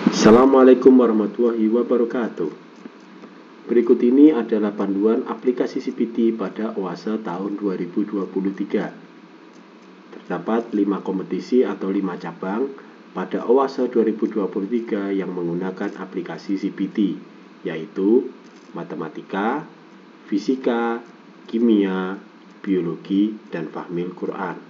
Assalamualaikum warahmatullahi wabarakatuh. Berikut ini adalah panduan aplikasi CPT pada OASE tahun 2023. Terdapat 5 kompetisi atau 5 cabang pada OASE 2023 yang menggunakan aplikasi CPT, yaitu matematika, fisika, kimia, biologi, dan fahmil Quran.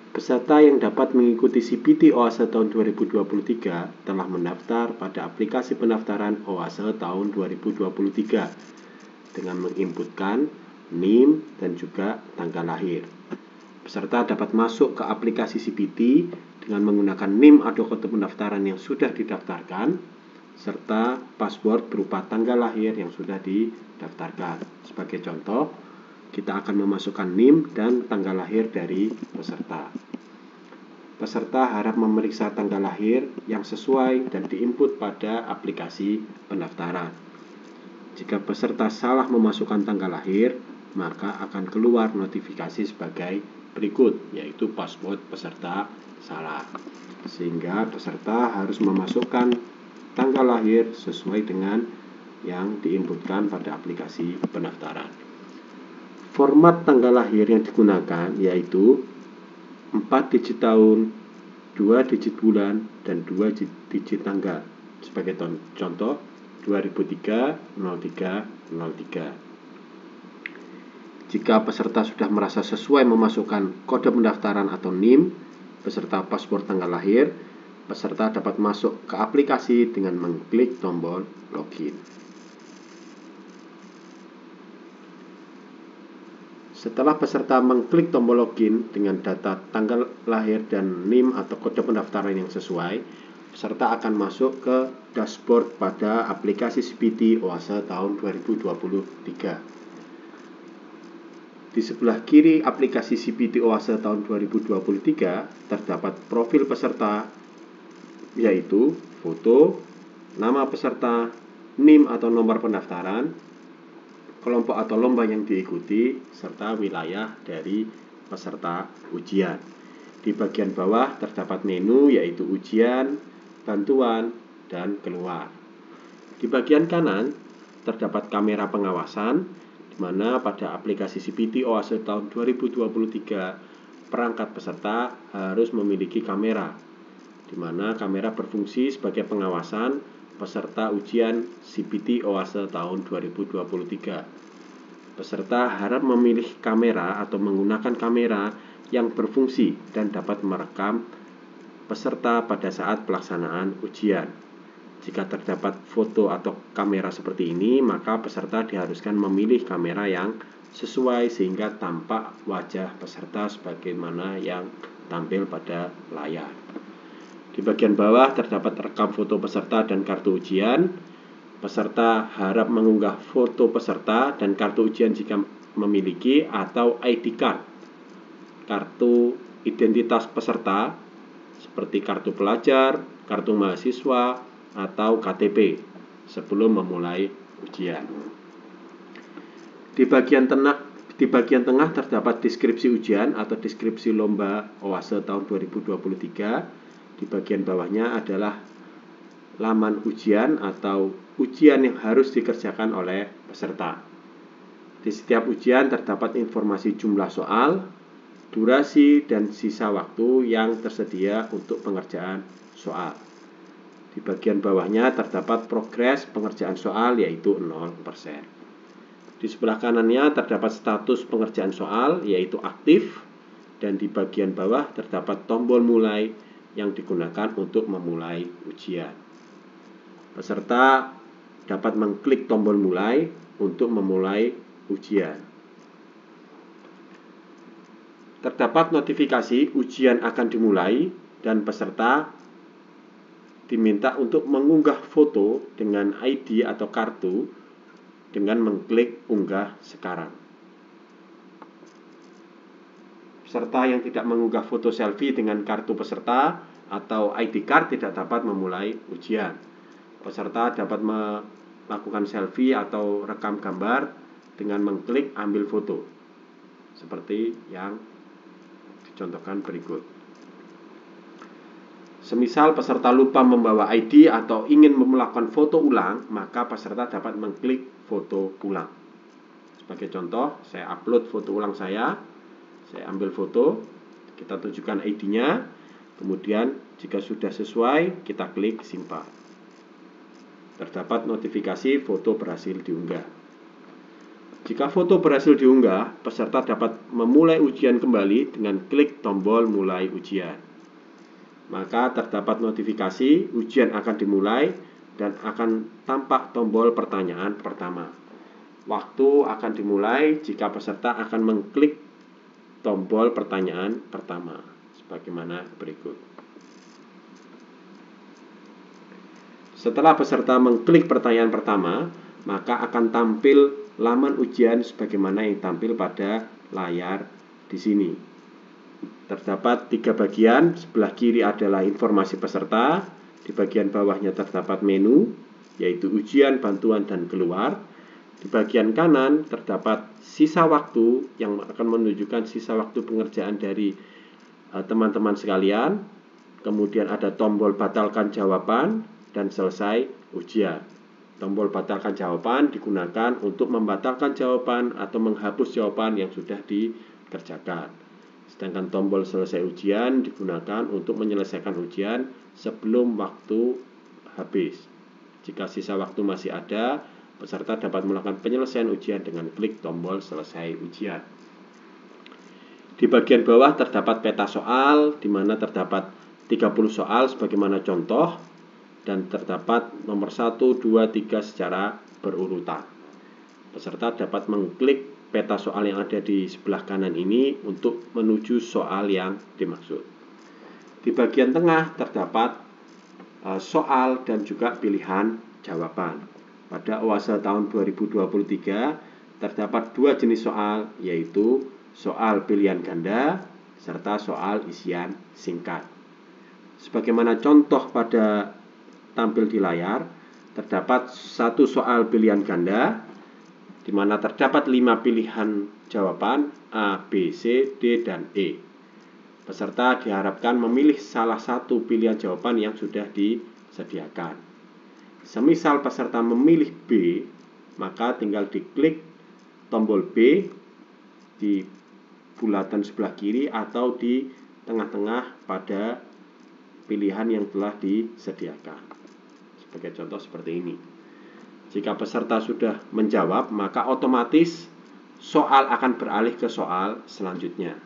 Peserta yang dapat mengikuti CPT OASE tahun 2023 telah mendaftar pada aplikasi pendaftaran OASE tahun 2023 dengan menginputkan NIM dan juga tanggal lahir. Peserta dapat masuk ke aplikasi CPT dengan menggunakan NIM atau kode pendaftaran yang sudah didaftarkan serta password berupa tanggal lahir yang sudah didaftarkan. Sebagai contoh, kita akan memasukkan NIM dan tanggal lahir dari peserta. Peserta harap memeriksa tanggal lahir yang sesuai dan diinput pada aplikasi pendaftaran. Jika peserta salah memasukkan tanggal lahir, maka akan keluar notifikasi sebagai berikut, yaitu password peserta salah. Sehingga peserta harus memasukkan tanggal lahir sesuai dengan yang diinputkan pada aplikasi pendaftaran. Format tanggal lahir yang digunakan yaitu 4 digit tahun, 2 digit bulan, dan 2 digit tanggal. Sebagai contoh, 2003-03-03. Jika peserta sudah merasa sesuai memasukkan kode pendaftaran atau NIM beserta password tanggal lahir, peserta dapat masuk ke aplikasi dengan mengklik tombol login. Setelah peserta mengklik tombol login dengan data tanggal lahir dan NIM atau kode pendaftaran yang sesuai, peserta akan masuk ke dashboard pada aplikasi CPT OASE tahun 2023. Di sebelah kiri aplikasi CPT OASE tahun 2023 terdapat profil peserta, yaitu foto, nama peserta, NIM atau nomor pendaftaran, kelompok atau lomba yang diikuti, serta wilayah dari peserta ujian. Di bagian bawah terdapat menu yaitu ujian, bantuan, dan keluar. Di bagian kanan terdapat kamera pengawasan, di mana pada aplikasi CPT OASE tahun 2023 perangkat peserta harus memiliki kamera, di mana kamera berfungsi sebagai pengawasan peserta ujian CPT OASE tahun 2023. Peserta harap memilih kamera atau menggunakan kamera yang berfungsi dan dapat merekam peserta pada saat pelaksanaan ujian. Jika terdapat foto atau kamera seperti ini, maka peserta diharuskan memilih kamera yang sesuai sehingga tampak wajah peserta sebagaimana yang tampil pada layar. Di bagian bawah terdapat rekam foto peserta dan kartu ujian. Peserta harap mengunggah foto peserta dan kartu ujian jika memiliki atau ID card, kartu identitas peserta seperti kartu pelajar, kartu mahasiswa, atau KTP sebelum memulai ujian. Di bagian tengah terdapat deskripsi ujian atau deskripsi lomba OASE tahun 2023. Di bagian bawahnya adalah laman ujian atau ujian yang harus dikerjakan oleh peserta. Di setiap ujian terdapat informasi jumlah soal, durasi, dan sisa waktu yang tersedia untuk pengerjaan soal. Di bagian bawahnya terdapat progres pengerjaan soal yaitu 0%. Di sebelah kanannya terdapat status pengerjaan soal yaitu aktif, dan di bagian bawah terdapat tombol mulai yang digunakan untuk memulai ujian. Peserta dapat mengklik tombol mulai untuk memulai ujian. Terdapat notifikasi ujian akan dimulai dan peserta diminta untuk mengunggah foto dengan ID atau kartu dengan mengklik unggah sekarang. Peserta yang tidak mengunggah foto selfie dengan kartu peserta atau ID card tidak dapat memulai ujian. Peserta dapat melakukan selfie atau rekam gambar dengan mengklik ambil foto, seperti yang dicontohkan berikut. Semisal peserta lupa membawa ID atau ingin melakukan foto ulang, maka peserta dapat mengklik foto ulang. Sebagai contoh, saya upload foto ulang saya ambil foto, kita tunjukkan ID-nya, kemudian jika sudah sesuai, kita klik simpan. Terdapat notifikasi foto berhasil diunggah. Jika foto berhasil diunggah, peserta dapat memulai ujian kembali dengan klik tombol mulai ujian. Maka terdapat notifikasi ujian akan dimulai dan akan tampak tombol pertanyaan pertama. Waktu akan dimulai jika peserta akan mengklik tombol pertanyaan pertama sebagaimana berikut. Setelah peserta mengklik pertanyaan pertama, maka akan tampil laman ujian sebagaimana yang tampil pada layar di sini. Terdapat 3 bagian, sebelah kiri adalah informasi peserta, di bagian bawahnya terdapat menu, yaitu ujian, bantuan, dan keluar. Di bagian kanan terdapat sisa waktu yang akan menunjukkan sisa waktu pengerjaan dari teman-teman sekalian. Kemudian ada tombol batalkan jawaban dan selesai ujian. Tombol batalkan jawaban digunakan untuk membatalkan jawaban atau menghapus jawaban yang sudah dikerjakan. Sedangkan tombol selesai ujian digunakan untuk menyelesaikan ujian sebelum waktu habis. Jika sisa waktu masih ada, peserta dapat melakukan penyelesaian ujian dengan klik tombol selesai ujian. Di bagian bawah terdapat peta soal, di mana terdapat 30 soal sebagaimana contoh, dan terdapat nomor 1, 2, 3 secara berurutan. Peserta dapat mengklik peta soal yang ada di sebelah kanan ini untuk menuju soal yang dimaksud. Di bagian tengah terdapat soal dan juga pilihan jawaban. Pada UASA tahun 2023 terdapat 2 jenis soal, yaitu soal pilihan ganda serta soal isian singkat. Sebagaimana contoh pada tampil di layar, terdapat 1 soal pilihan ganda di mana terdapat 5 pilihan jawaban A, B, C, D, dan E. Peserta diharapkan memilih salah satu pilihan jawaban yang sudah disediakan. Semisal peserta memilih B, maka tinggal diklik tombol B di bulatan sebelah kiri atau di tengah-tengah pada pilihan yang telah disediakan. Sebagai contoh seperti ini. Jika peserta sudah menjawab, maka otomatis soal akan beralih ke soal selanjutnya,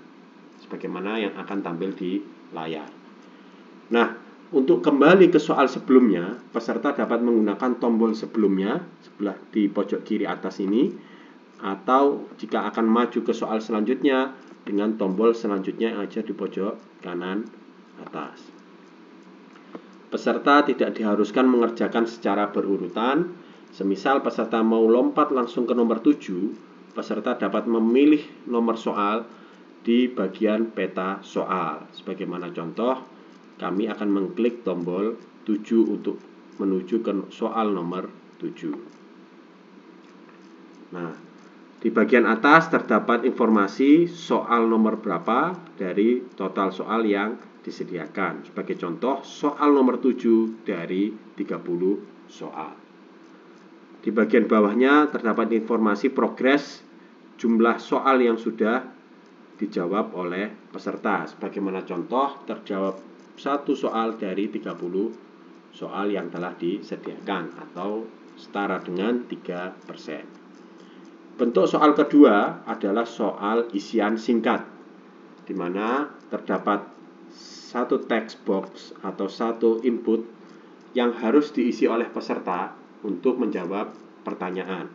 sebagaimana yang akan tampil di layar. Nah, untuk kembali ke soal sebelumnya, peserta dapat menggunakan tombol sebelumnya sebelah di pojok kiri atas ini, atau jika akan maju ke soal selanjutnya dengan tombol selanjutnya yang ada di pojok kanan atas. Peserta tidak diharuskan mengerjakan secara berurutan. Semisal peserta mau lompat langsung ke nomor 7, peserta dapat memilih nomor soal di bagian peta soal. Sebagaimana contoh, kami akan mengklik tombol 7 untuk menuju ke soal nomor 7. Nah, di bagian atas terdapat informasi soal nomor berapa dari total soal yang disediakan. Sebagai contoh, soal nomor 7 dari 30 soal. Di bagian bawahnya terdapat informasi progres jumlah soal yang sudah dijawab oleh peserta. Sebagaimana contoh, terjawab 1 soal dari 30 soal yang telah disediakan atau setara dengan 3%. Bentuk soal kedua adalah soal isian singkat, di mana terdapat 1 text box atau 1 input yang harus diisi oleh peserta untuk menjawab pertanyaan.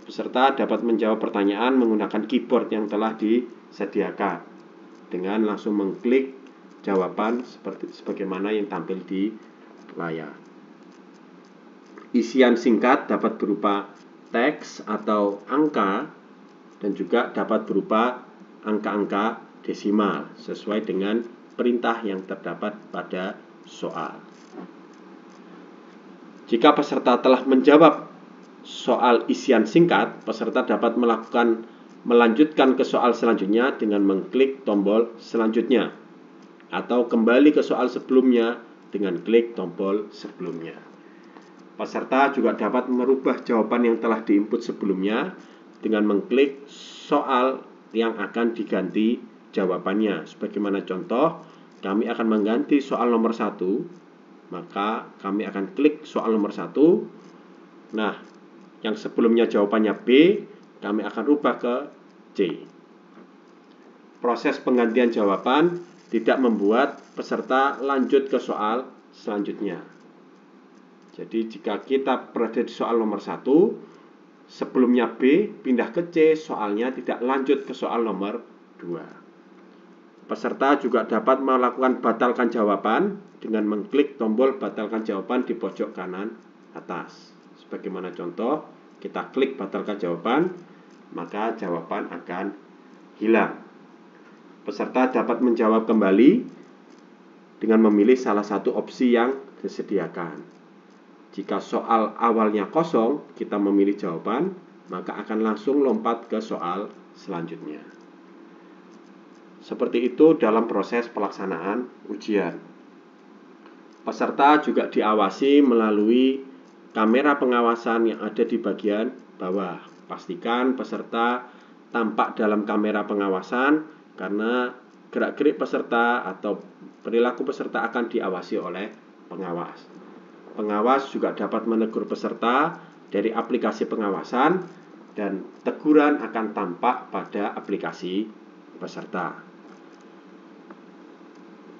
Peserta dapat menjawab pertanyaan menggunakan keyboard yang telah disediakan dengan langsung mengklik jawaban sebagaimana yang tampil di layar. Isian singkat dapat berupa teks atau angka dan juga dapat berupa angka-angka desimal sesuai dengan perintah yang terdapat pada soal. Jika peserta telah menjawab soal isian singkat, peserta dapat melanjutkan ke soal selanjutnya dengan mengklik tombol selanjutnya, atau kembali ke soal sebelumnya dengan klik tombol sebelumnya. Peserta juga dapat merubah jawaban yang telah diinput sebelumnya dengan mengklik soal yang akan diganti jawabannya. Sebagaimana contoh, kami akan mengganti soal nomor 1, maka kami akan klik soal nomor 1. Nah, yang sebelumnya jawabannya B, kami akan rubah ke C. Proses penggantian jawaban tidak membuat peserta lanjut ke soal selanjutnya. Jadi jika kita berada di soal nomor 1, sebelumnya B pindah ke C, soalnya tidak lanjut ke soal nomor 2. Peserta juga dapat melakukan batalkan jawaban dengan mengklik tombol batalkan jawaban di pojok kanan atas. Sebagaimana contoh, kita klik batalkan jawaban, maka jawaban akan hilang. Peserta dapat menjawab kembali dengan memilih salah satu opsi yang disediakan. Jika soal awalnya kosong, kita memilih jawaban, maka akan langsung lompat ke soal selanjutnya. Seperti itu dalam proses pelaksanaan ujian. Peserta juga diawasi melalui kamera pengawasan yang ada di bagian bawah. Pastikan peserta tampak dalam kamera pengawasan karena gerak-gerik peserta atau perilaku peserta akan diawasi oleh pengawas. Pengawas juga dapat menegur peserta dari aplikasi pengawasan dan teguran akan tampak pada aplikasi peserta.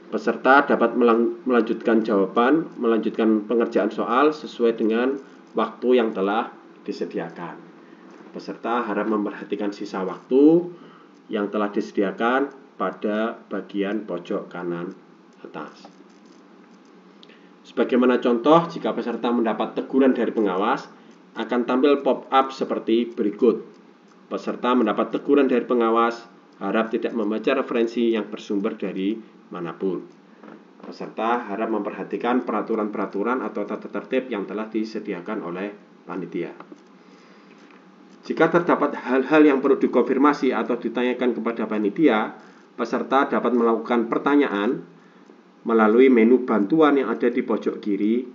Peserta dapat melanjutkan jawaban, melanjutkan pengerjaan soal sesuai dengan waktu yang telah disediakan. Peserta harap memperhatikan sisa waktu yang telah disediakan pada bagian pojok kanan atas. Sebagaimana contoh, jika peserta mendapat teguran dari pengawas, akan tampil pop-up seperti berikut. Peserta mendapat teguran dari pengawas, harap tidak membaca referensi yang bersumber dari manapun. Peserta harap memperhatikan peraturan-peraturan atau tata tertib yang telah disediakan oleh panitia. Jika terdapat hal-hal yang perlu dikonfirmasi atau ditanyakan kepada panitia, peserta dapat melakukan pertanyaan melalui menu bantuan yang ada di pojok kiri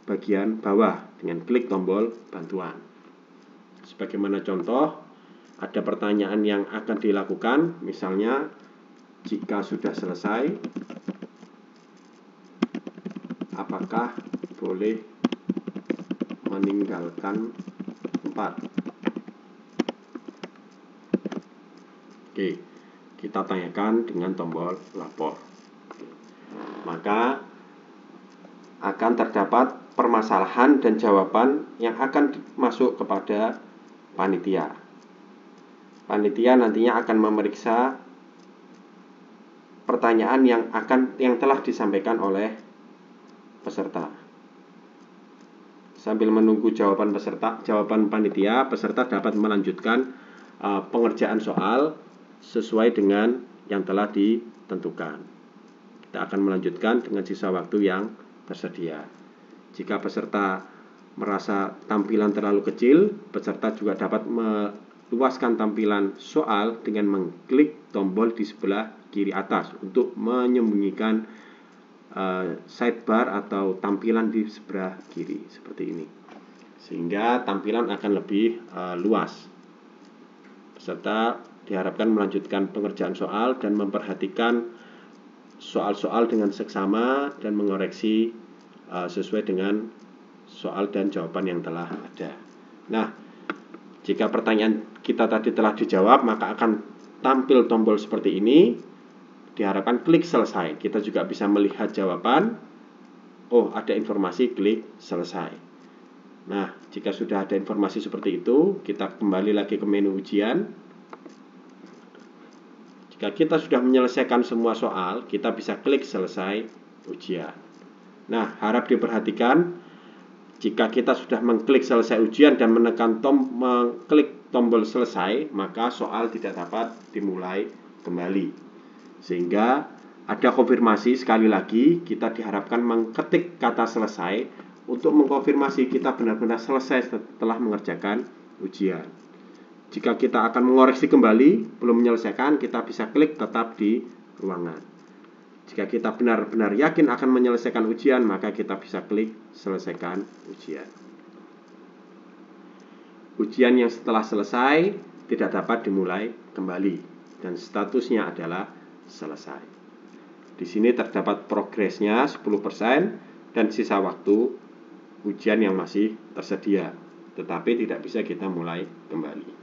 bagian bawah dengan klik tombol bantuan. Sebagaimana contoh, ada pertanyaan yang akan dilakukan, misalnya jika sudah selesai, apakah boleh meninggalkan tempat? Oke, kita tanyakan dengan tombol lapor. Maka akan terdapat permasalahan dan jawaban yang akan masuk kepada panitia. Panitia nantinya akan memeriksa pertanyaan yang telah disampaikan oleh peserta. Sambil menunggu jawaban panitia, peserta dapat melanjutkan pengerjaan soal sesuai dengan yang telah ditentukan. Kita akan melanjutkan dengan sisa waktu yang tersedia. Jika peserta merasa tampilan terlalu kecil, peserta juga dapat meluaskan tampilan soal dengan mengklik tombol di sebelah kiri atas untuk menyembunyikan sidebar atau tampilan di sebelah kiri seperti ini, sehingga tampilan akan lebih luas. Peserta diharapkan melanjutkan pengerjaan soal dan memperhatikan soal-soal dengan seksama dan mengoreksi sesuai dengan soal dan jawaban yang telah ada. Nah, jika pertanyaan kita tadi telah dijawab, maka akan tampil tombol seperti ini. Diharapkan klik selesai. Kita juga bisa melihat jawaban. Oh, ada informasi, klik selesai. Nah, jika sudah ada informasi seperti itu, kita kembali lagi ke menu ujian. Jika kita sudah menyelesaikan semua soal, kita bisa klik selesai ujian. Nah, harap diperhatikan, jika kita sudah mengklik selesai ujian dan mengklik tombol selesai, maka soal tidak dapat dimulai kembali. Sehingga ada konfirmasi, sekali lagi kita diharapkan mengetik kata selesai untuk mengkonfirmasi kita benar-benar selesai setelah mengerjakan ujian. Jika kita akan mengoreksi kembali, belum menyelesaikan, kita bisa klik tetap di ruangan. Jika kita benar-benar yakin akan menyelesaikan ujian, maka kita bisa klik selesaikan ujian. Ujian yang setelah selesai tidak dapat dimulai kembali dan statusnya adalah selesai. Di sini terdapat progresnya 10% dan sisa waktu ujian yang masih tersedia, tetapi tidak bisa kita mulai kembali.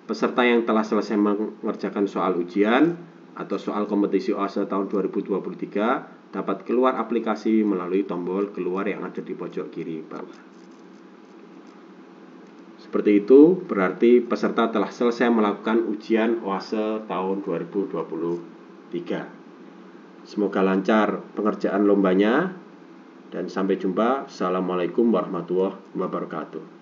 Peserta yang telah selesai mengerjakan soal ujian atau soal kompetisi OASE tahun 2023 dapat keluar aplikasi melalui tombol keluar yang ada di pojok kiri bawah. Seperti itu, berarti peserta telah selesai melakukan ujian OASE tahun 2023. Semoga lancar pengerjaan lombanya dan sampai jumpa. Assalamualaikum warahmatullahi wabarakatuh.